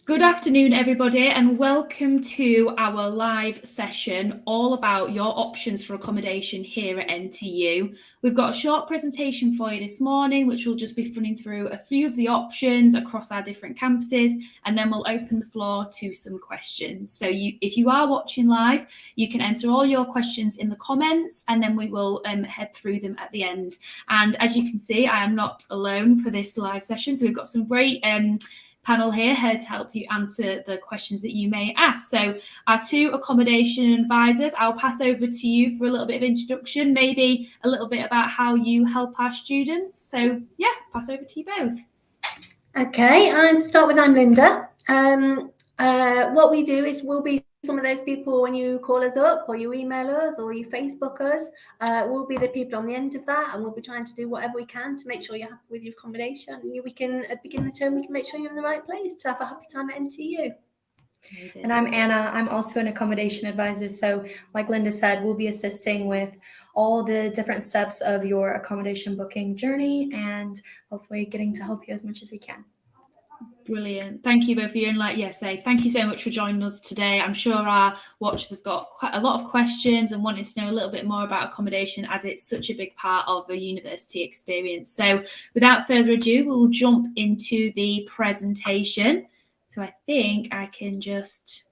Good afternoon, everybody, and welcome to our live session all about your options for accommodation here at NTU. We've got a short presentation for you this morning, which will just be running through a few of the options across our different campuses, and then we'll open the floor to some questions. So if you are watching live, you can enter all your questions in the comments, and then we will head through them at the end. And as you can see, I am not alone for this live session, so we've got some great panel here to help you answer the questions that you may ask. So our two accommodation advisors, I'll pass over to you for a little bit of introduction, maybe a little bit about how you help our students. So yeah, pass over to you both. Okay, and to start with, I'm Linda. What we do is we'll be some of those people when you call us up or you email us or you Facebook us. We'll be the people on the end of that, and we'll be trying to do whatever we can to make sure you're happy with your accommodation. And we can, at the beginning of the term, we can make sure you're in the right place to have a happy time at NTU. Amazing. And I'm Anna. I'm also an accommodation advisor. So like Linda said, we'll be assisting with all the different steps of your accommodation booking journey and hopefully getting to help you as much as we can. Brilliant. Thank you both for your thank you so much for joining us today. I'm sure our watchers have got quite a lot of questions and wanting to know a little bit more about accommodation, as it's such a big part of a university experience. So without further ado, we'll jump into the presentation. So I think I can just,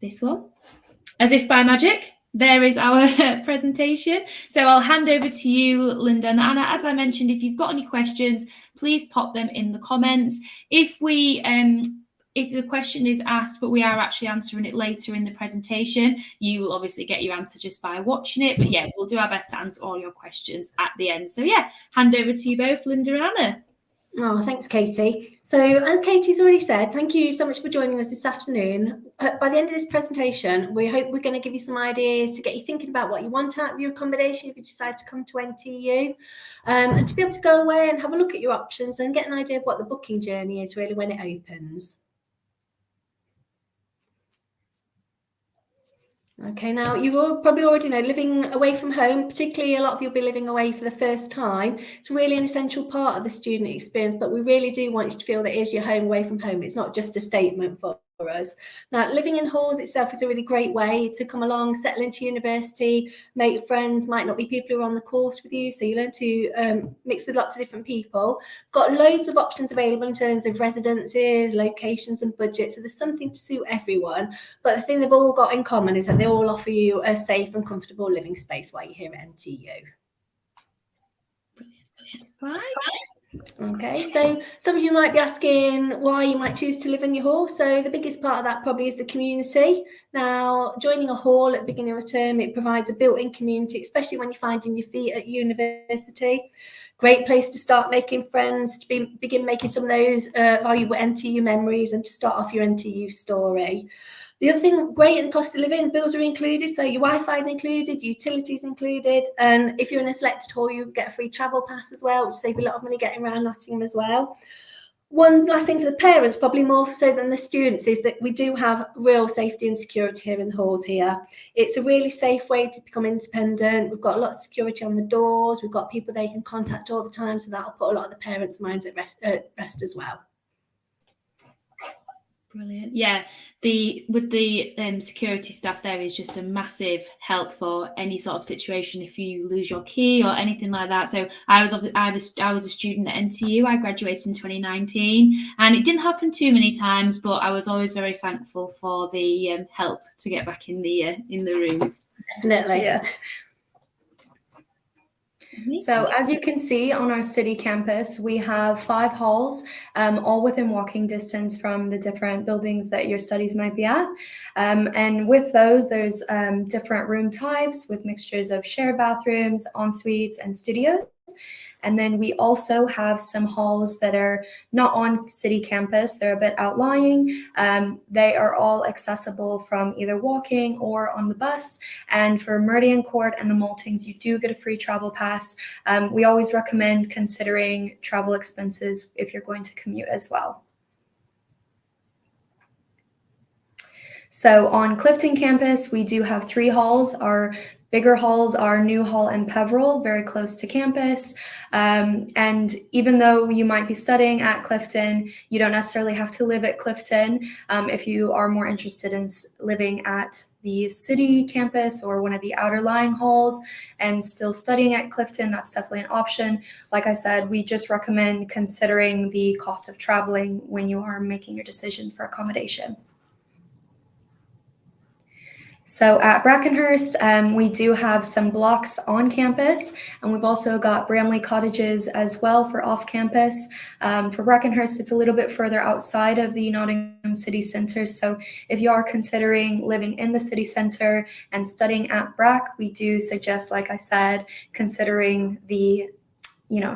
this one, as if by magic. There is our presentation. So I'll hand over to you, Linda and Anna. As I mentioned, if you've got any questions, please pop them in the comments. If the question is asked, but we are actually answering it later in the presentation, you will obviously get your answer just by watching it. But yeah, we'll do our best to answer all your questions at the end. So yeah, hand over to you both, Linda and Anna. Oh, thanks, Katie. So as Katie's already said, thank you so much for joining us this afternoon. By the end of this presentation, we hope we're going to give you some ideas to get you thinking about what you want out of your accommodation if you decide to come to NTU, and to be able to go away and have a look at your options and get an idea of what the booking journey is really when it opens. Okay, now you all probably already know living away from home, particularly a lot of you will be living away for the first time. It's really an essential part of the student experience, but we really do want you to feel that it is your home away from home. It's not just a statement for us. Now, living in halls itself is a really great way to come along, settle into university, make friends, might not be people who are on the course with you, so you learn to mix with lots of different people. Got loads of options available in terms of residences, locations and budgets, so there's something to suit everyone. But the thing they've all got in common is that they all offer you a safe and comfortable living space while you're here at NTU. Brilliant. Okay, so some of you might be asking why you might choose to live in your hall. So the biggest part of that probably is the community. Now, joining a hall at the beginning of a term, it provides a built-in community, especially when you're finding your feet at university. Great place to start making friends, to begin making some of those valuable NTU memories and to start off your NTU story. The other thing great in the cost of living, bills are included, so your Wi-Fi is included, utilities included, and if you're in a selected hall, you get a free travel pass as well, which saves you a lot of money getting around Nottingham as well. One last thing for the parents, probably more so than the students, is that we do have real safety and security here in the halls here. It's a really safe way to become independent. We've got a lot of security on the doors. We've got people they can contact all the time, so that'll put a lot of the parents' minds at rest as well. Brilliant. Yeah, with the security staff there is just a massive help for any sort of situation if you lose your key or anything like that. So I was a student at NTU. I graduated in 2019, and it didn't happen too many times, but I was always very thankful for the help to get back in the rooms. Definitely. Yeah. So as you can see on our city campus, we have 5 halls, all within walking distance from the different buildings that your studies might be at. And with those, there's different room types with mixtures of shared bathrooms, en suites, and studios. And then we also have some halls that are not on city campus. They're a bit outlying. They are all accessible from either walking or on the bus. And for Meridian Court and the Maltings, you do get a free travel pass. We always recommend considering travel expenses if you're going to commute as well. So on Clifton campus, we do have 3 halls. Our Bigger halls are New Hall and Peveril, very close to campus. And even though you might be studying at Clifton, you don't necessarily have to live at Clifton. If you are more interested in living at the city campus or one of the outer lying halls and still studying at Clifton, that's definitely an option. Like I said, we just recommend considering the cost of traveling when you are making your decisions for accommodation. So at Brackenhurst, we do have some blocks on campus, and we've also got Bramley cottages as well for off campus. For Brackenhurst, it's a little bit further outside of the Nottingham city centre. So if you are considering living in the city centre and studying at Brack, we do suggest, like I said, considering the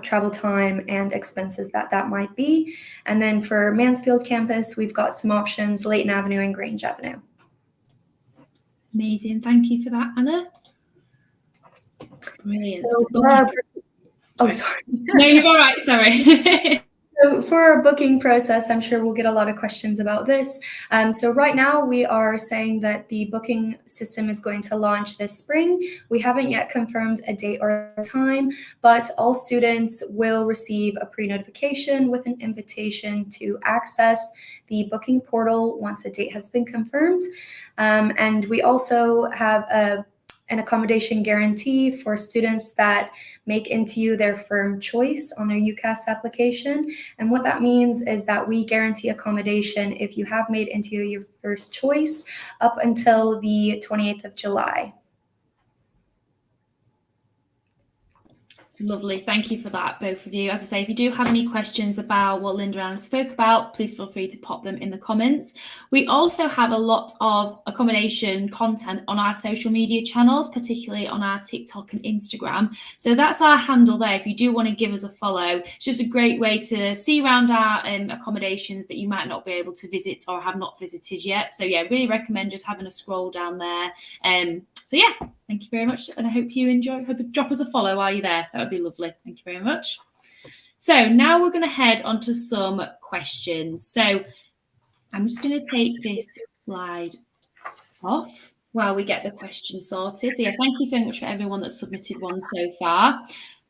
travel time and expenses that might be. And then for Mansfield campus, we've got some options, Leighton Avenue and Grange Avenue. Amazing. Thank you for that, Anna. Brilliant. Sorry. No, you're all right. Sorry. So for our booking process, I'm sure we'll get a lot of questions about this. So right now we are saying that the booking system is going to launch this spring. We haven't yet confirmed a date or a time, but all students will receive a pre-notification with an invitation to access the booking portal once a date has been confirmed. And we also have an accommodation guarantee for students that make NTU their firm choice on their UCAS application. And what that means is that we guarantee accommodation if you have made NTU your first choice up until the 28th of July. Lovely. Thank you for that, both of you. As I say, if you do have any questions about what Linda and Anna spoke about, please feel free to pop them in the comments. We also have a lot of accommodation content on our social media channels, particularly on our TikTok and Instagram. So that's our handle there. If you do want to give us a follow, it's just a great way to see around our accommodations that you might not be able to visit or have not visited yet. So yeah, really recommend just having a scroll down there. So yeah, thank you very much. And I hope you enjoy. Hope you drop us a follow while you're there. That would be lovely. Thank you very much. So now we're going to head on to some questions. So I'm just going to take this slide off while we get the questions sorted. So yeah, thank you so much for everyone that's submitted one so far.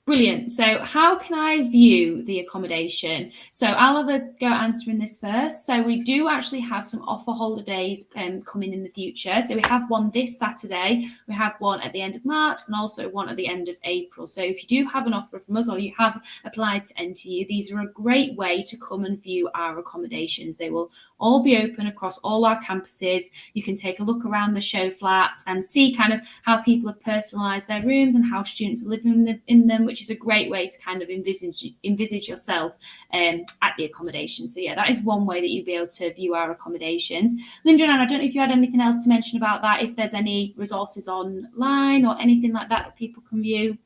Brilliant. So how can I view the accommodation? So I'll have a go answering this first. So we do actually have some offer holidays coming in the future. So we have one this Saturday, we have one at the end of March, and also one at the end of April. So if you do have an offer from us or you have applied to NTU, these are a great way to come and view our accommodations. They will all be open across all our campuses. You can take a look around the show flats and see kind of how people have personalised their rooms and how students are living in them, which is a great way to kind of envisage yourself at the accommodation. So yeah, that is one way that you'll be able to view our accommodations. Linda and Anna, I don't know if you had anything else to mention about that, if there's any resources online or anything like that that people can view.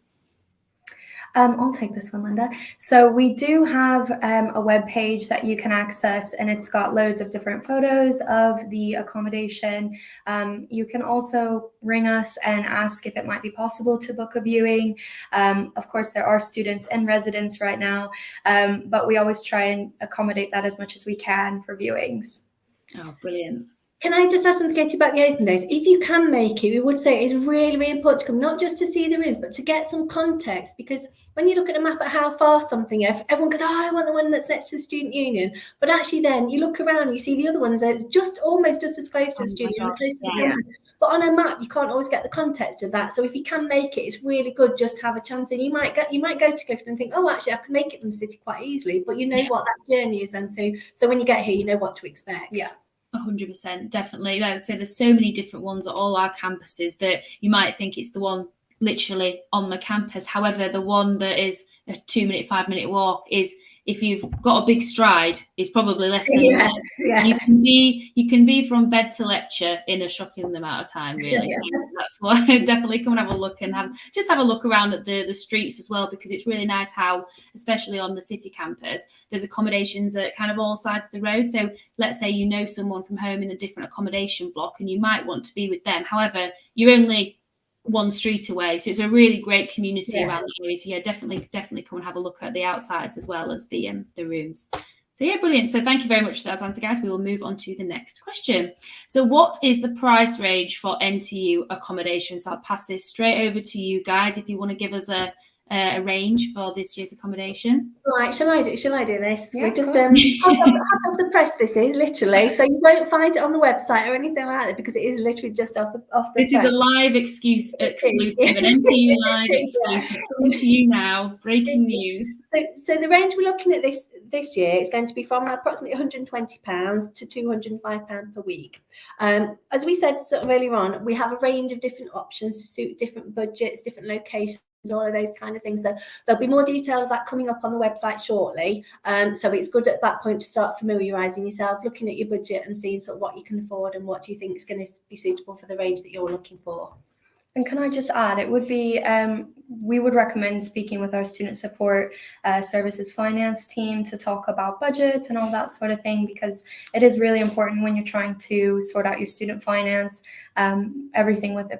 I'll take this one, Linda. So we do have a web page that you can access, and it's got loads of different photos of the accommodation. You can also ring us and ask if it might be possible to book a viewing. Of course, there are students in residence right now, but we always try and accommodate that as much as we can for viewings. Oh, brilliant. Can I just ask something about the open days? If you can make it, we would say it's really, really important to come, not just to see the rooms, but to get some context. Because when you look at a map at how far something is, everyone goes, oh, I want the one that's next to the student union. But actually then you look around, you see the other ones are almost just as close to the student union. But on a map, you can't always get the context of that. So if you can make it, it's really good just to have a chance. And you might go to Clifton and think, oh, actually, I can make it from the city quite easily. But you know what that journey is. And so when you get here, you know what to expect. Yeah. 100%, definitely. Like I say, there's so many different ones at all our campuses that you might think it's the one literally on the campus. However, the one that is a 2-minute, 5-minute walk is, if you've got a big stride, is probably less than a minute. Yeah. You can be from bed to lecture in a shocking amount of time, really. Yeah. So that's why definitely come and have a look and have a look around at the streets as well, because it's really nice how, especially on the city campus, there's accommodations at kind of all sides of the road. So let's say you know someone from home in a different accommodation block and you might want to be with them. However, you're only one street away, so it's a really great community around the area. So yeah, definitely come and have a look at the outsides as well as the rooms. So yeah, brilliant. So thank you very much for that answer, guys. We will move on to the next question. So what is the price range for NTU accommodation? So I'll pass this straight over to you guys if you want to give us a range for this year's accommodation. Right, shall I do this? Yeah, We're just of hot off the press. This is literally, so you won't find it on the website or anything like that because it is literally just off the This press. is a live exclusive, an NTU live exclusive coming to you now. Breaking news. So the range we're looking at this year is going to be from approximately £120 to £205 per week. As we said sort of earlier on, we have a range of different options to suit different budgets, different locations, all of those kind of things. So there'll be more detail of that coming up on the website shortly. So it's good at that point to start familiarising yourself, looking at your budget and seeing sort of what you can afford and what do you think is going to be suitable for the range that you're looking for. And can I just add, it would be, we would recommend speaking with our student support services finance team to talk about budgets and all that sort of thing, because it is really important when you're trying to sort out your student finance, everything with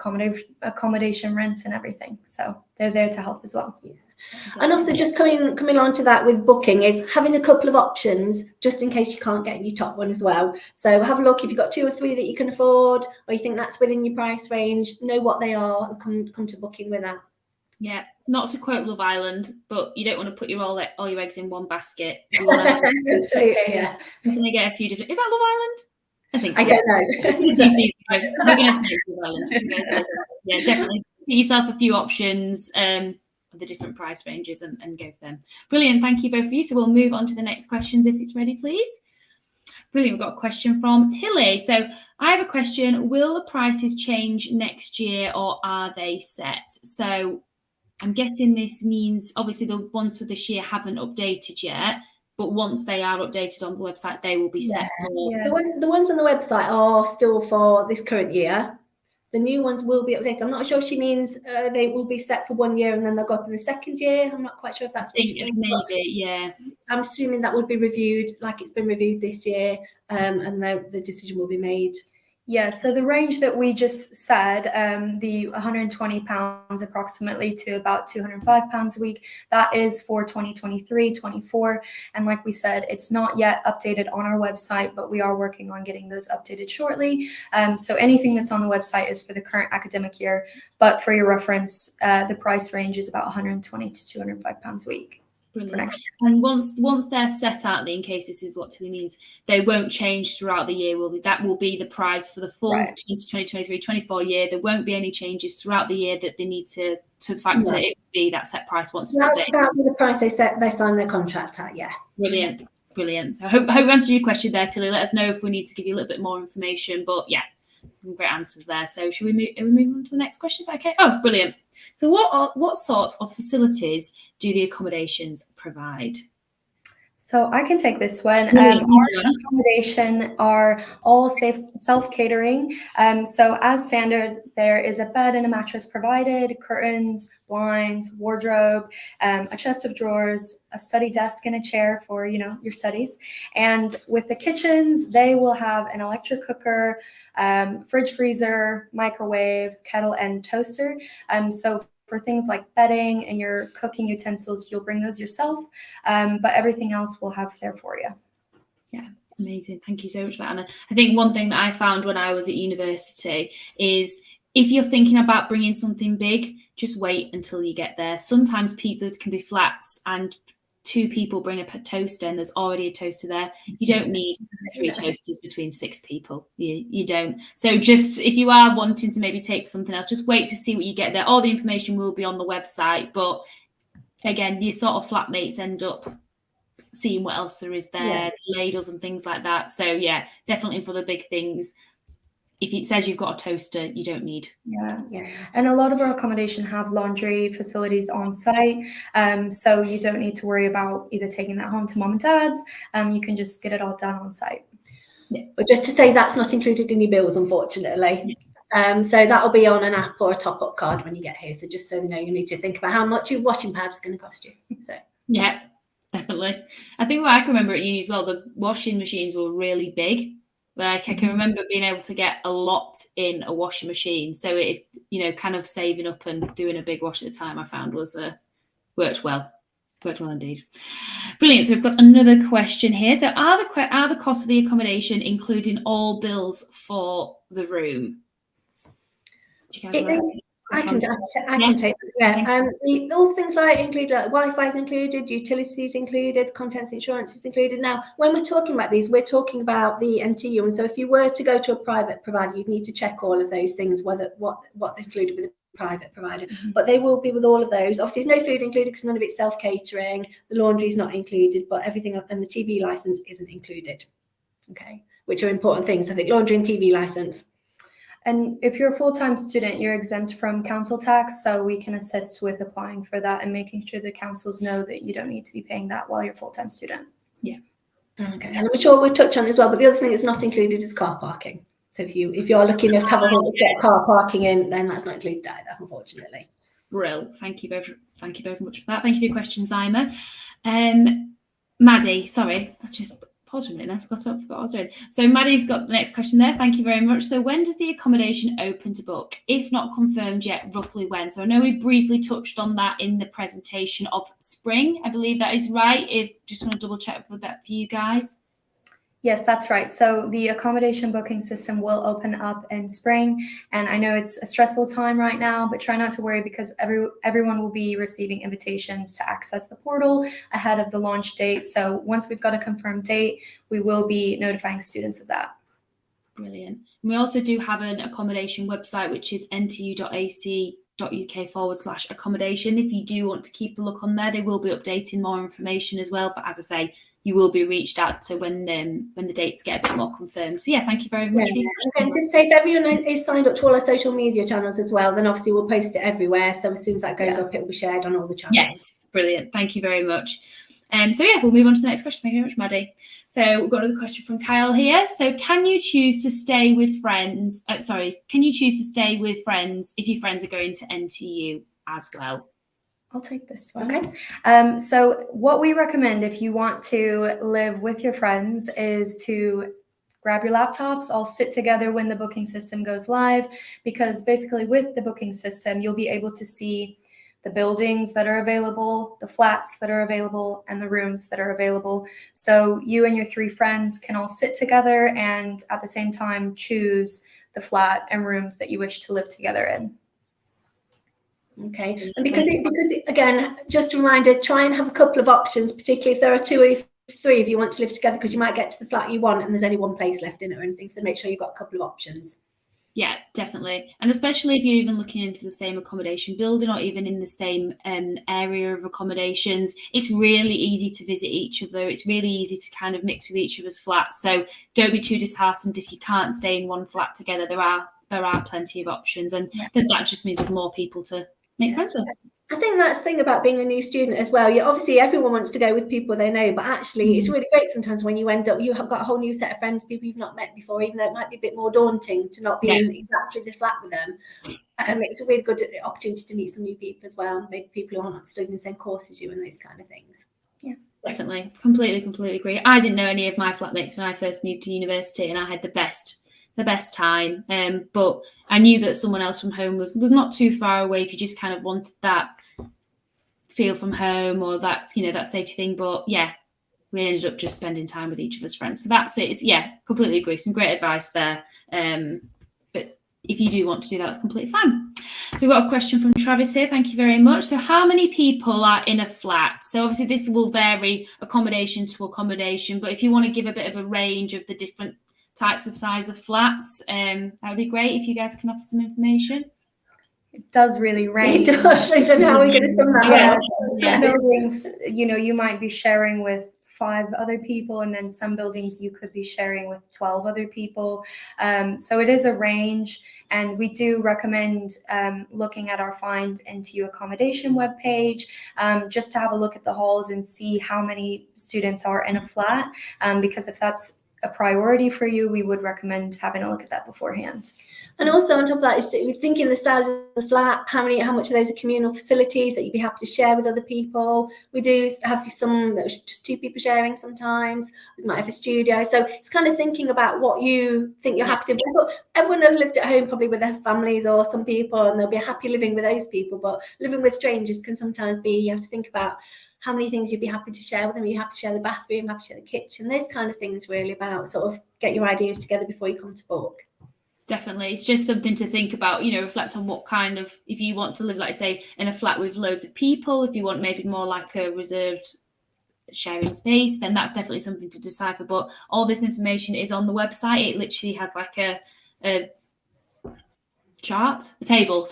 accommodation rents and everything. So they're there to help as well. Yeah. And also just coming on to that with booking is having a couple of options just in case you can't get your top one as well. So have a look if you've got 2 or 3 that you can afford or you think that's within your price range, know what they are and come to booking with that. Yeah, not to quote Love Island, but you don't want to put all your eggs in one basket. You want to Absolutely, yeah. get a few different. Is that Love Island? I think so. I don't know. We're going to say Love Island. Yeah, definitely. Get yourself a few options. The different price ranges and go for them. Brilliant. Thank you both of you. So we'll move on to the next questions if it's ready, please. Brilliant. We've got a question from Tilly. So I have a question. Will the prices change next year or are they set? So I'm guessing this means obviously the ones for this year haven't updated yet, but once they are updated on the website, they will be set for. Yeah. The ones on the website are still for this current year. The new ones will be updated. I'm not sure she means they will be set for 1 year and then they'll go up in the second year. I'm not quite sure if that's what she means. Maybe, yeah. I'm assuming that would be reviewed like it's been reviewed this year, and the decision will be made. Yeah, so the range that we just said, the £120 approximately to about £205 a week, that is for 2023-24. And like we said, it's not yet updated on our website, but we are working on getting those updated shortly. So anything that's on the website is for the current academic year. But for your reference, the price range is about £120 to £205 a week. Brilliant. And once they're set out, in case this is what Tilly means, they won't change throughout the year, will they? That will be the price for the full 2023-24 year. There won't be any changes throughout the year that they need to factor. No. It will be that set price once it's updated. That'll be the price they sign their contract at, yeah. Brilliant. So I hope I answered your question there, Tilly. Let us know if we need to give you a little bit more information. But yeah, great answers there. So should we move on to the next question? Is that okay? Oh, brilliant. So what sort of facilities do the accommodations provide? So I can take this one. Our accommodation are all self-catering. So as standard, there is a bed and a mattress provided, curtains, blinds, wardrobe, a chest of drawers, a study desk and a chair for, your studies. And with the kitchens, they will have an electric cooker, fridge, freezer, microwave, kettle, and toaster. So for things like bedding and your cooking utensils, you'll bring those yourself, but everything else we'll have there for you. Yeah, amazing. Thank you so much for that, Anna. I think one thing that I found when I was at university is if you're thinking about bringing something big, just wait until you get there. Sometimes people can be flats and 2 people bring a toaster and there's already a toaster there. You don't need 3 toasters between 6 people. You don't. So just if you are wanting to maybe take something else, just wait to see what you get there. All the information will be on the website. But again, your sort of flatmates end up seeing what else there is there, ladles and things like that. So yeah, definitely for the big things. If it says you've got a toaster, you don't need. Yeah. And a lot of our accommodation have laundry facilities on site. So you don't need to worry about either taking that home to mom and dad's. You can just get it all done on site. Yeah. But just to say that's not included in your bills, unfortunately. So that'll be on an app or a top-up card when you get here. So just so you know, you need to think about how much your washing pad's going to cost you. So yeah, definitely. I think what I can remember at uni as well, the washing machines were really big. Like I can remember being able to get a lot in a washing machine. So if, kind of saving up and doing a big wash at a time, I found was worked well. Worked well indeed. Brilliant. So we've got another question here. So are the costs of the accommodation including all bills for the room? Do you guys I can take that. All things like include Wi-Fi is included, utilities included, contents insurance is included. Now, when we're talking about these, we're talking about the NTU, and so if you were to go to a private provider, you'd need to check all of those things, what's included with a private provider. But they will be with all of those. Obviously, there's no food included because none of it's self-catering. The laundry is not included, but everything, and the TV license isn't included. Okay, which are important things. I think laundry and TV license. And if you're a full-time student, you're exempt from council tax, so we can assist with applying for that and making sure the councils know that you don't need to be paying that while you're a full-time student. Yeah. Okay. And I'm sure we'll touch on as well, but the other thing that's not included is car parking. So if you're lucky enough to have a hall to get car parking in, then that's not included either, unfortunately. Brill. Thank you both much for that. Thank you for your question, Zyma. Maddie, sorry, I just paused for a minute and I forgot what I was doing. So Maddie, you've got the next question there. Thank you very much. So when does the accommodation open to book? If not confirmed yet, roughly when? So I know we briefly touched on that in the presentation of spring. I believe that is right. If just want to double check for that for you guys. Yes, that's right. So the accommodation booking system will open up in spring. And I know it's a stressful time right now, but try not to worry because everyone will be receiving invitations to access the portal ahead of the launch date. So once we've got a confirmed date, we will be notifying students of that. Brilliant. And we also do have an accommodation website, which is ntu.ac.uk/accommodation. If you do want to keep a look on there, they will be updating more information as well. But as I say, you will be reached out to when the dates get a bit more confirmed. So yeah, thank you very much. And just say if everyone is signed up to all our social media channels as well, then obviously we'll post it everywhere. So as soon as that goes up, it will be shared on all the channels. Yes, brilliant. Thank you very much. So yeah, we'll move on to the next question. Thank you very much, Maddie. So we've got another question from Kyle here. So can you choose to stay with friends? Can you choose to stay with friends if your friends are going to NTU as well? I'll take this one. Okay. So what we recommend if you want to live with your friends is to grab your laptops, all sit together when the booking system goes live, because basically with the booking system, you'll be able to see the buildings that are available, the flats that are available, and the rooms that are available. So you and your 3 friends can all sit together and at the same time choose the flat and rooms that you wish to live together in. Okay, and because again, just a reminder, try and have a couple of options, particularly if there are 2 or 3 of you want to live together, because you might get to the flat you want and there's only one place left in it or anything. So make sure you've got a couple of options. Yeah, definitely. And especially if you're even looking into the same accommodation building or even in the same area of accommodations, it's really easy to visit each other. It's really easy to kind of mix with each other's flats. So don't be too disheartened if you can't stay in one flat together. There are plenty of options, and that just means there's more people to make friends with. I think that's the thing about being a new student as well. Obviously everyone wants to go with people they know, but actually it's really great sometimes when you end up, you have got a whole new set of friends, people you've not met before, even though it might be a bit more daunting to not be in exactly the flat with them. It's a really good opportunity to meet some new people as well, maybe people who aren't studying the same course as you and those kind of things. Yeah, definitely. Completely agree. I didn't know any of my flatmates when I first moved to university, and I had the best time, but I knew that someone else from home was not too far away if you just kind of wanted that feel from home or that that safety thing. But yeah, we ended up just spending time with each of us friends, so that's it. Completely agree. Some great advice there, but if you do want to do that, that's completely fine. So we've got a question from Travis here. Thank you very much. So how many people are in a flat? So obviously this will vary accommodation to accommodation, but if you want to give a bit of a range of the different types of size of flats, that would be great if you guys can offer some information. It does really range. It does. I don't know how we're going to sum that up. Some buildings, you might be sharing with 5 other people, and then some buildings you could be sharing with 12 other people. So it is a range, and we do recommend looking at our Find NTU Accommodation webpage just to have a look at the halls and see how many students are in a flat, because if that's a priority for you, we would recommend having a look at that beforehand. And also on top of that, is thinking the size of the flat, how much of those are communal facilities that you'd be happy to share with other people. We do have some that was just 2 people sharing sometimes. We might have a studio. So it's kind of thinking about what you think you're happy to do. But everyone has lived at home probably with their families or some people, and they'll be happy living with those people. But living with strangers can sometimes be, you have to think about how many things you'd be happy to share with them. Are you happy to share the bathroom, happy to share the kitchen? Those kind of things really about sort of get your ideas together before you come to book. Definitely. It's just something to think about, reflect on what kind of, if you want to live, like say, in a flat with loads of people, if you want maybe more like a reserved sharing space, then that's definitely something to decipher. But all this information is on the website. It literally has like a table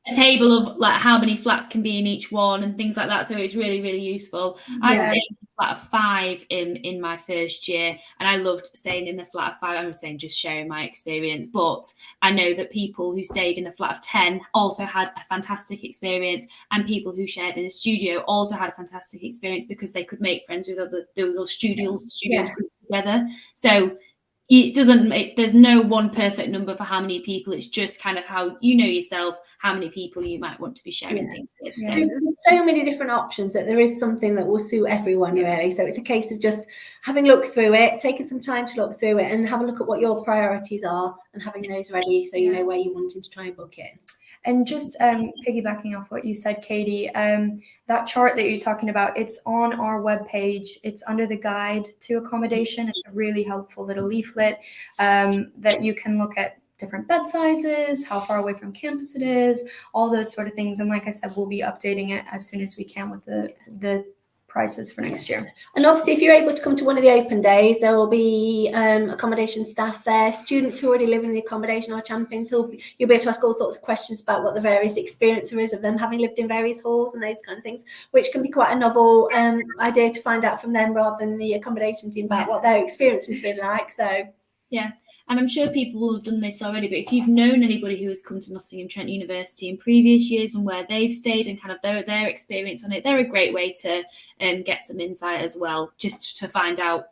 a table of like how many flats can be in each one and things like that, so it's really, really useful. I stayed in a flat of 5 in my first year, and I loved staying in a flat of 5. I was saying, just sharing my experience, but I know that people who stayed in a flat of 10 also had a fantastic experience, and people who shared in a studio also had a fantastic experience because they could make friends with other studios group together. So it doesn't make, there's no one perfect number for how many people. It's just kind of how you know yourself, how many people you might want to be sharing things with. So there's so many different options that there is something that will suit everyone really. So it's a case of just having a look through it, taking some time to look through it and have a look at what your priorities are and having those ready so you know where you're wanting to try and book in. And just piggybacking off what you said, Katie, that chart that you're talking about, it's on our webpage. It's under the guide to accommodation. It's a really helpful little leaflet that you can look at different bed sizes, how far away from campus it is, all those sort of things. And like I said, we'll be updating it as soon as we can with the prices for next year. And obviously, if you're able to come to one of the open days, there will be accommodation staff there, students who already live in the accommodation, our champions, you'll be able to ask all sorts of questions about what the various experience is of them having lived in various halls and those kind of things, which can be quite a novel idea to find out from them rather than the accommodation team about what their experience has been like. So yeah. And I'm sure people will have done this already, but if you've known anybody who has come to Nottingham Trent University in previous years and where they've stayed and kind of their experience on it, they're a great way to get some insight as well, just to find out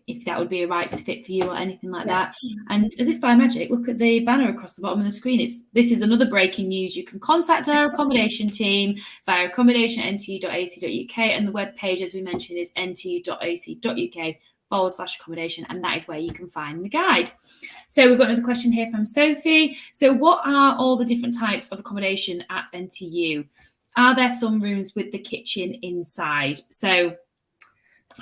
if that would be a right fit for you or anything like that. And as if by magic, look at the banner across the bottom of the screen. This is another breaking news. You can contact our accommodation team via accommodation@ntu.ac.uk, and the webpage, as we mentioned, is ntu.ac.uk/accommodation, and that is where you can find the guide. So we've got another question here from Sophie. So what are all the different types of accommodation at NTU? Are there some rooms with the kitchen inside? So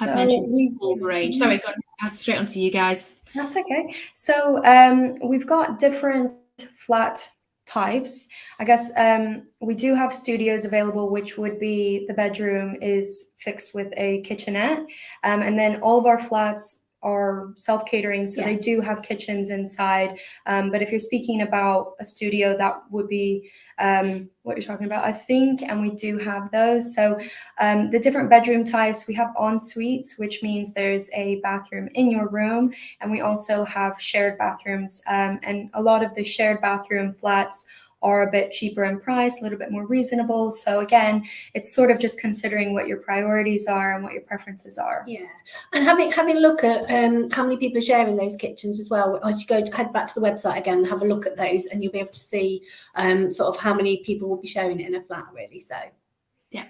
as mentioned, all the range. Sorry, I've got to pass straight on to you guys. That's okay. So we've got different flat types. I guess we do have studios available, which would be the bedroom is fixed with a kitchenette. And then all of our flats are self-catering, so they do have kitchens inside. But if you're speaking about a studio, that would be what you're talking about, I think, and we do have those. So the different bedroom types, we have en suites, which means there's a bathroom in your room, and we also have shared bathrooms. And a lot of the shared bathroom flats are a bit cheaper in price, a little bit more reasonable. So again, it's sort of just considering what your priorities are and what your preferences are. Yeah, and having a look at how many people are sharing those kitchens as well. As you head back to the website again and have a look at those, and you'll be able to see sort of how many people will be sharing it in a flat, really. So yeah.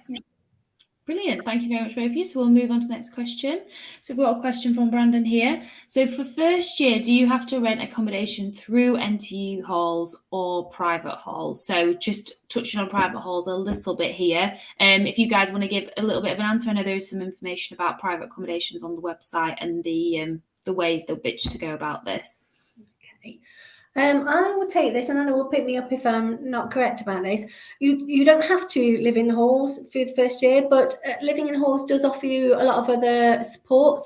Brilliant. Thank you very much, both of you. So we'll move on to the next question. So we've got a question from Brandon here. So for first year, do you have to rent accommodation through NTU halls or private halls? So just touching on private halls a little bit here. If you guys want to give a little bit of an answer, I know there is some information about private accommodations on the website and the ways to go about this. Okay. I will take this, and Anna will pick me up if I'm not correct about this. You don't have to live in halls through the first year, but living in halls does offer you a lot of other support.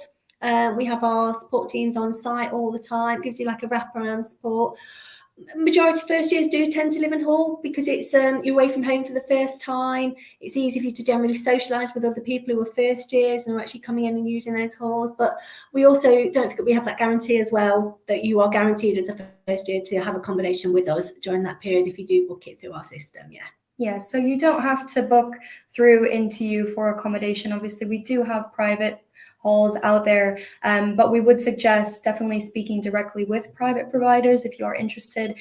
We have our support teams on site all the time. It gives you like a wraparound support. Majority of first years do tend to live in hall because it's you're away from home for the first time. It's easy for you to generally socialise with other people who are first years and are actually coming in and using those halls. But we also don't forget we have that guarantee as well, that you are guaranteed as a first year to have accommodation with us during that period if you do book it through our system. Yeah, so you don't have to book through NTU for accommodation. Obviously, we do have private halls out there, but we would suggest definitely speaking directly with private providers if you are interested,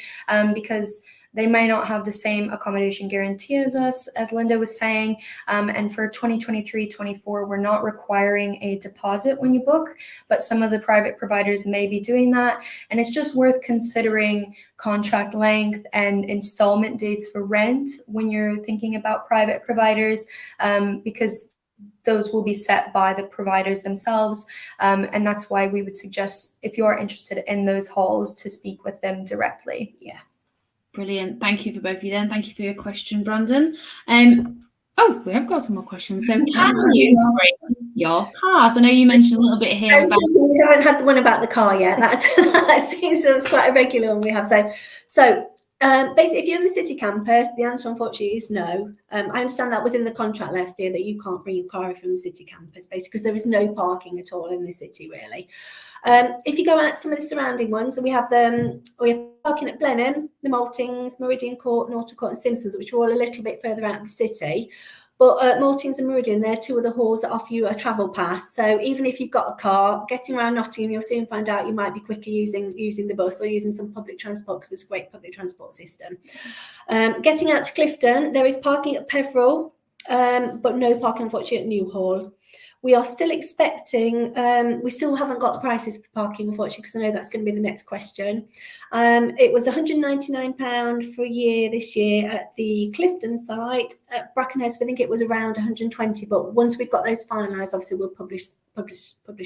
because They may not have the same accommodation guarantee as us, as Linda was saying. And for 2023-24, we're not requiring a deposit when you book, but some of the private providers may be doing that. And it's just worth considering contract length and installment dates for rent when you're thinking about private providers, because those will be set by the providers themselves. And that's why we would suggest, if you are interested in those halls, to speak with them directly. Yeah. Brilliant. Thank you for both of you then. Thank you for your question, Brandon. Oh, we have got some more questions. So can you bring your cars? I know you mentioned a little bit here about... We haven't had the one about the car yet. That seems quite a regular one we have. So basically, if you're in the city campus, the answer unfortunately is no. I understand that was in the contract last year that you can't bring your car from the city campus, basically, because there is no parking at all in the city, really. If you go out some of the surrounding ones, we have parking at Blenheim, the Maltings, Meridian Court, Norton Court and Simpsons, which are all a little bit further out of the city. But Maltings and Meridian, they're two of the halls that offer you a travel pass. So even if you've got a car, getting around Nottingham, you'll soon find out you might be quicker using the bus or using some public transport, because there's a great public transport system. Getting out to Clifton, there is parking at Peveril, but no parking, unfortunately, at Newhall. We are still expecting, we still haven't got the prices for parking, unfortunately, because I know that's going to be the next question. It was £199 for a year this year at the Clifton site. At Brackenhurst, I think it was around 120, but once we've got those finalised, obviously we'll publish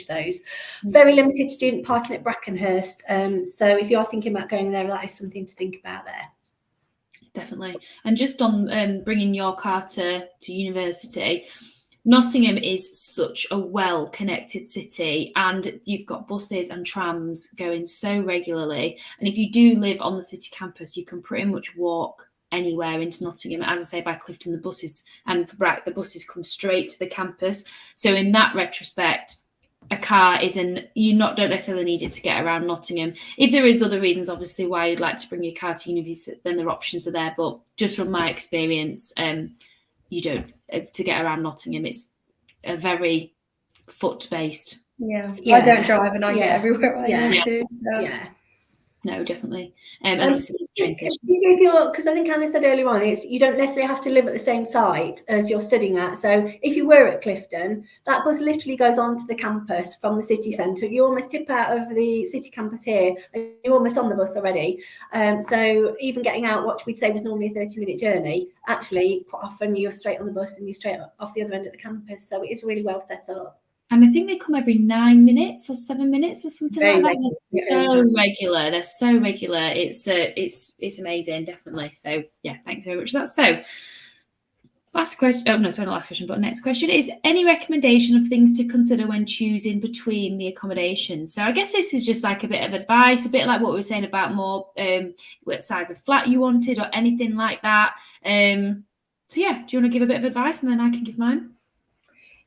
those. Very limited student parking at Brackenhurst. So if you are thinking about going there, that is something to think about there. Definitely. And just on bringing your car to university, Nottingham is such a well-connected city, and you've got buses and trams going so regularly. And if you do live on the city campus, you can pretty much walk anywhere into Nottingham. As I say, by Clifton, the buses come straight to the campus. So in that retrospect, a car don't necessarily need it to get around Nottingham. If there is other reasons, obviously, why you'd like to bring your car to university, then their options are there. But just from my experience, you don't. To get around Nottingham, it's a very foot-based. Yeah. I don't drive, and I get everywhere I need to. So. Yeah. No, definitely. And obviously there's train stations. Because I think Anna said earlier on, you don't necessarily have to live at the same site as you're studying at. So if you were at Clifton, that bus literally goes on to the campus from the city centre. You almost tip out of the city campus here, and you're almost on the bus already. So even getting out what we'd say was normally a 30-minute journey, actually quite often you're straight on the bus and you're straight off the other end of the campus. So it is really well set up. And I think they come every 9 minutes or 7 minutes or something like that. They're so regular. They're so regular. It's amazing, definitely. So yeah, thanks very much for that. So last question. Oh no, sorry, not last question, but next question is: any recommendation of things to consider when choosing between the accommodations? So I guess this is just like a bit of advice, a bit like what we were saying about more what size of flat you wanted or anything like that. So yeah, do you want to give a bit of advice and then I can give mine?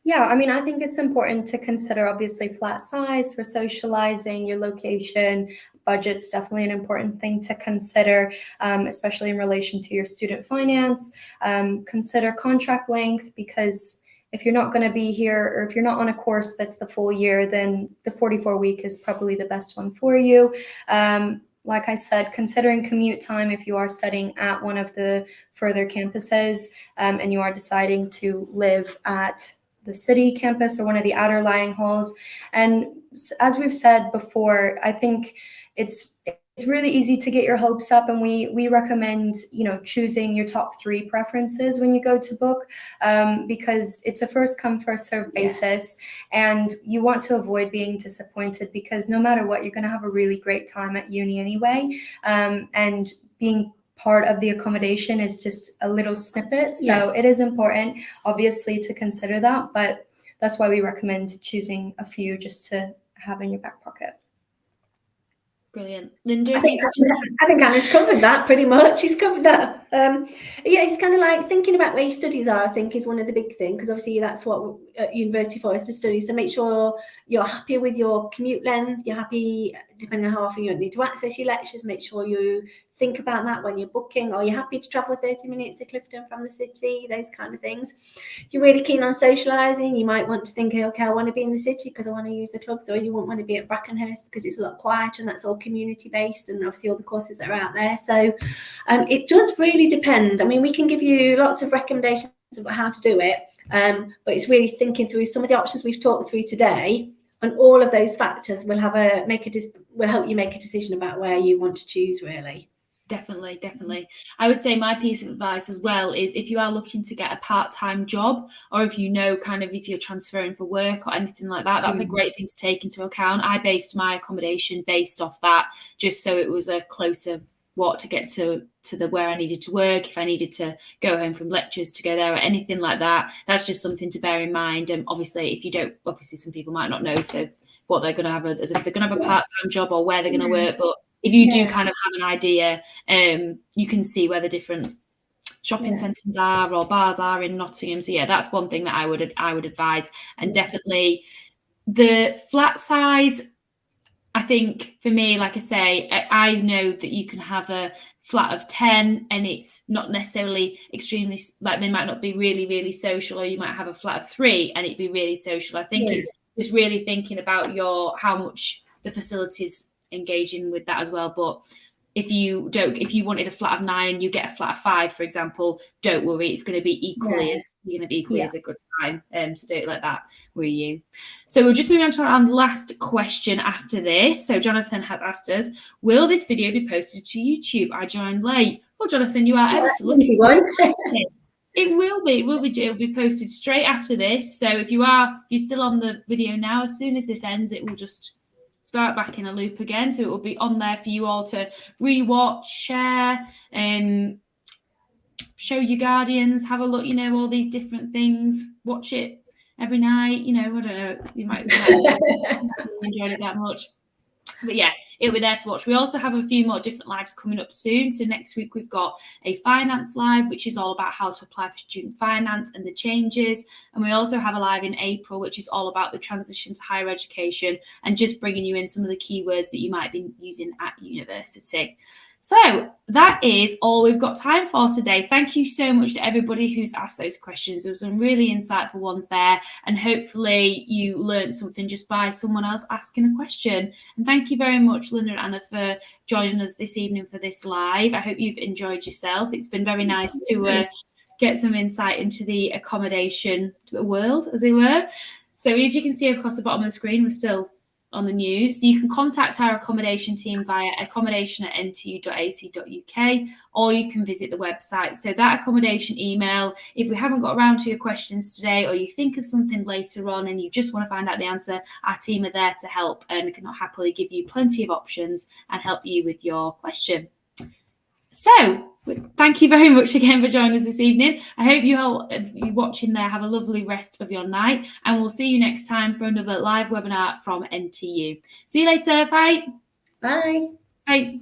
Yeah, I mean, I think it's important to consider, obviously, flat size for socializing, your location. Budget's definitely an important thing to consider, especially in relation to your student finance. Consider contract length, because if you're not going to be here, or if you're not on a course that's the full year, then the 44-week is probably the best one for you. Like I said, considering commute time if you are studying at one of the further campuses and you are deciding to live at the city campus or one of the outer lying halls. And as we've said before, I think it's really easy to get your hopes up, and we recommend, choosing your top 3 preferences when you go to book, because it's a first come first serve basis, and you want to avoid being disappointed, because no matter what, you're going to have a really great time at uni anyway, and being part of the accommodation is just a little snippet. So it is important, obviously, to consider that, but that's why we recommend choosing a few just to have in your back pocket. Brilliant. Linda, I think Anna's covered that pretty much. She's covered that. Yeah, it's kind of like thinking about where your studies are, I think, is one of the big things, because obviously that's what university for is, to study. So make sure you're happy with your commute length, you're happy, depending on how often you need to access your lectures, make sure you think about that when you're booking. Are you happy to travel 30 minutes to Clifton from the city? Those kind of things. If you're really keen on socialising, you might want to think, okay, I want to be in the city because I want to use the clubs, or you won't want to be at Brackenhurst because it's a lot quieter and that's all community based, and obviously all the courses that are out there. So it does really depend. I mean, we can give you lots of recommendations about how to do it, but it's really thinking through some of the options we've talked through today, and all of those factors will help you make a decision about where you want to choose, really. Definitely. I would say my piece of advice as well is, if you are looking to get a part-time job, or if you know kind of if you're transferring for work or anything like that, that's a great thing to take into account. I based my accommodation based off that, just so it was a closer walk to get to the where I needed to work. If I needed to go home from lectures to go there or anything like that, that's just something to bear in mind. And obviously, if you don't, obviously some people might not know what they're going to have as if they're going to have a part-time job or where they're going to work, but if you do kind of have an idea, you can see where the different shopping centres are or bars are in Nottingham. So yeah, that's one thing that I would advise. And definitely the flat size, I think for me, like I say, I know that you can have a flat of 10 and it's not necessarily extremely, like they might not be really, really social, or you might have a flat of 3 and it'd be really social. I think it's just really thinking about how much the facilities engaging with that as well. But if you wanted a flat of 9 and you get a flat of 5, for example, don't worry, it's going to be equally as a good time to do it like that with you. So we'll just move on to our last question after this. So Jonathan has asked us, will this video be posted to YouTube? I joined late. Well, Jonathan, you are ever so lucky. It will be posted straight after this. So if you're still on the video now, as soon as this ends, it will just start back in a loop again. So it will be on there for you all to rewatch, share, show your guardians, have a look, all these different things, watch it every night, I don't know, you might enjoy it that much. But yeah, it'll be there to watch. We also have a few more different lives coming up soon. So next week we've got a finance live, which is all about how to apply for student finance and the changes. And we also have a live in April, which is all about the transition to higher education and just bringing you in some of the keywords that you might be using at university. So that is all we've got time for today. Thank you so much to everybody who's asked those questions. There were some really insightful ones there, and hopefully you learned something just by someone else asking a question. And thank you very much, Linda and Anna, for joining us this evening for this live. I hope you've enjoyed yourself. It's been very nice to get some insight into the accommodation to the world, as it were. So as you can see across the bottom of the screen, we're still on the news. So you can contact our accommodation team via accommodation@ntu.ac.uk, or you can visit the website. So that accommodation email, if we haven't got around to your questions today, or you think of something later on and you just want to find out the answer, our team are there to help and can happily give you plenty of options and help you with your question. So thank you very much again for joining us this evening. I hope you all watching there have a lovely rest of your night, and we'll see you next time for another live webinar from NTU. See you later. Bye. Bye. Bye.